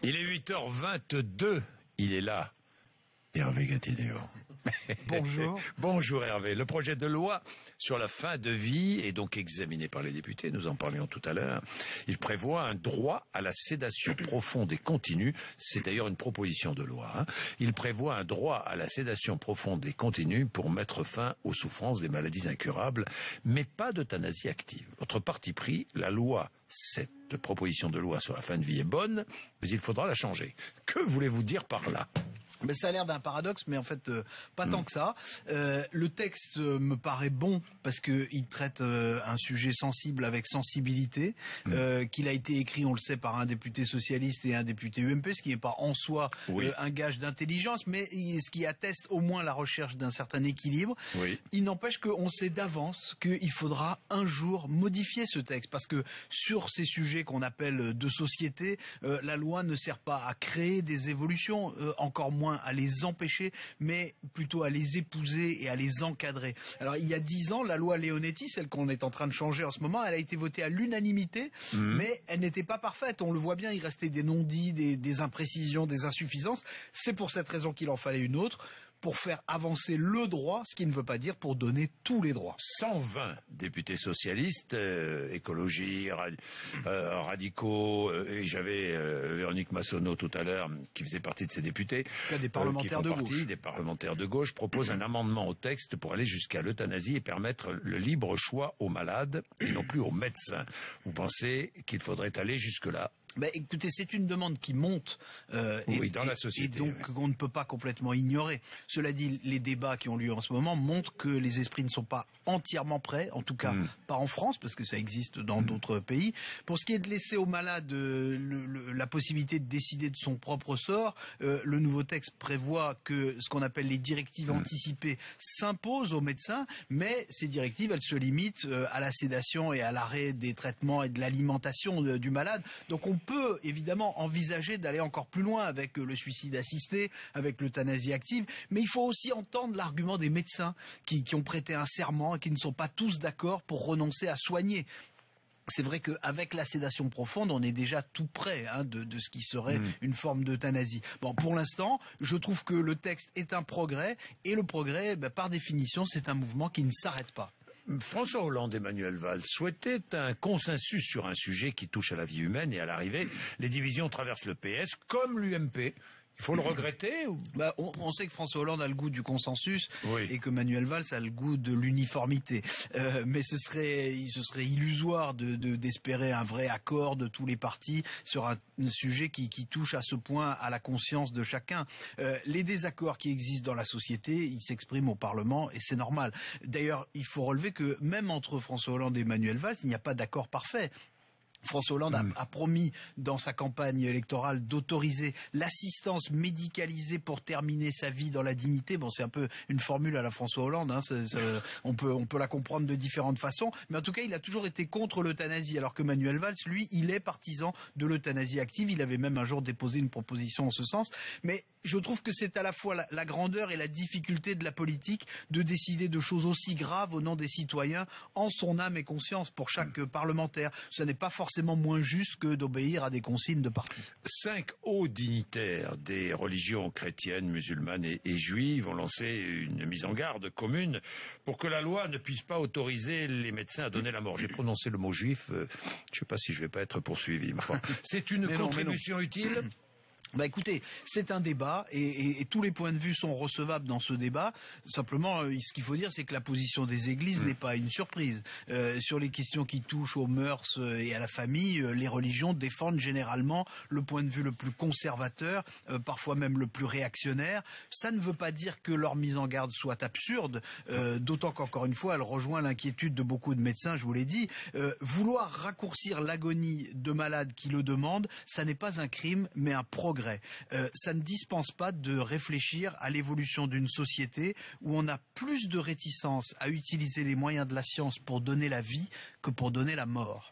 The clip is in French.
Il est 8h22, il est là. Hervé Gatineau. Bonjour. Bonjour Hervé. Le projet de loi sur la fin de vie est donc examiné par les députés, nous en parlions tout à l'heure. Il prévoit un droit à la sédation profonde et continue, c'est d'ailleurs une proposition de loi. Il prévoit un droit à la sédation profonde et continue pour mettre fin aux souffrances des maladies incurables, mais pas d'euthanasie active. Votre parti pris, la loi, cette proposition de loi sur la fin de vie est bonne, mais il faudra la changer. Que voulez-vous dire par là ? Mais ça a l'air d'un paradoxe, mais en fait pas tant que ça. Le texte me paraît bon parce que il traite un sujet sensible avec sensibilité, qu'il a été écrit, on le sait, par un député socialiste et un député UMP, ce qui n'est pas en soi un gage d'intelligence, mais ce qui atteste au moins la recherche d'un certain équilibre. Oui. Il n'empêche qu'on sait d'avance qu'il faudra un jour modifier ce texte, parce que sur ces sujets qu'on appelle de société, la loi ne sert pas à créer des évolutions, encore moins à les empêcher, mais plutôt à les épouser et à les encadrer. Alors il y a 10 ans, la loi Leonetti, celle qu'on est en train de changer en ce moment, elle a été votée à l'unanimité, mais elle n'était pas parfaite. On le voit bien, il restait des non-dits, des imprécisions, des insuffisances. C'est pour cette raison qu'il en fallait une autre, pour faire avancer le droit, ce qui ne veut pas dire pour donner tous les droits. 120 députés socialistes, écologie, radicaux, et j'avais Véronique Massonneau tout à l'heure, qui faisait partie de ces députés, Des parlementaires de gauche. Des parlementaires de gauche proposent un amendement au texte pour aller jusqu'à l'euthanasie et permettre le libre choix aux malades et non plus aux médecins. Vous pensez qu'il faudrait aller jusque-là ? Écoutez, c'est une demande qui monte dans la société, et donc qu'on ne peut pas complètement ignorer. Cela dit, les débats qui ont lieu en ce moment montrent que les esprits ne sont pas entièrement prêts, en tout cas pas en France, parce que ça existe dans d'autres pays. Pour ce qui est de laisser aux malades la possibilité de décider de son propre sort, le nouveau texte prévoit que ce qu'on appelle les directives anticipées s'imposent aux médecins, mais ces directives, elles se limitent à la sédation et à l'arrêt des traitements et de l'alimentation du malade. Donc on peut évidemment envisager d'aller encore plus loin avec le suicide assisté, avec l'euthanasie active, mais il faut aussi entendre l'argument des médecins qui ont prêté un serment et qui ne sont pas tous d'accord pour renoncer à soigner. C'est vrai qu'avec la sédation profonde, on est déjà tout près de ce qui serait une forme d'euthanasie. Bon, pour l'instant, je trouve que le texte est un progrès, et le progrès, par définition, c'est un mouvement qui ne s'arrête pas. François Hollande et Manuel Valls souhaitaient un consensus sur un sujet qui touche à la vie humaine, et à l'arrivée, les divisions traversent le PS comme l'UMP. Il faut le regretter ou... On sait que François Hollande a le goût du consensus, et que Manuel Valls a le goût de l'uniformité. Mais ce serait illusoire d'espérer un vrai accord de tous les partis sur un sujet qui touche à ce point à la conscience de chacun. Les désaccords qui existent dans la société, ils s'expriment au Parlement, et c'est normal. D'ailleurs, il faut relever que même entre François Hollande et Manuel Valls, il n'y a pas d'accord parfait. François Hollande a promis dans sa campagne électorale d'autoriser l'assistance médicalisée pour terminer sa vie dans la dignité. Bon, c'est un peu une formule à la François Hollande, on peut la comprendre de différentes façons, mais en tout cas il a toujours été contre l'euthanasie, alors que Manuel Valls, lui, il est partisan de l'euthanasie active. Il avait même un jour déposé une proposition en ce sens, mais je trouve que c'est à la fois la grandeur et la difficulté de la politique de décider de choses aussi graves au nom des citoyens, en son âme et conscience, pour chaque parlementaire. Ce n'est pas forcément moins juste que d'obéir à des consignes de parti. 5 hauts dignitaires des religions chrétiennes, musulmanes et juives ont lancé une mise en garde commune pour que la loi ne puisse pas autoriser les médecins à donner la mort. J'ai prononcé le mot juif, je ne sais pas si je ne vais pas être poursuivi. Enfin, c'est une contribution utile. Écoutez, c'est un débat et tous les points de vue sont recevables dans ce débat. Simplement, ce qu'il faut dire, c'est que la position des églises n'est pas une surprise. Sur les questions qui touchent aux mœurs et à la famille, les religions défendent généralement le point de vue le plus conservateur, parfois même le plus réactionnaire. Ça ne veut pas dire que leur mise en garde soit absurde, d'autant qu'encore une fois, elle rejoint l'inquiétude de beaucoup de médecins, je vous l'ai dit. Vouloir raccourcir l'agonie de malades qui le demandent, ça n'est pas un crime, mais un progrès. Ça ne dispense pas de réfléchir à l'évolution d'une société où on a plus de réticence à utiliser les moyens de la science pour donner la vie que pour donner la mort.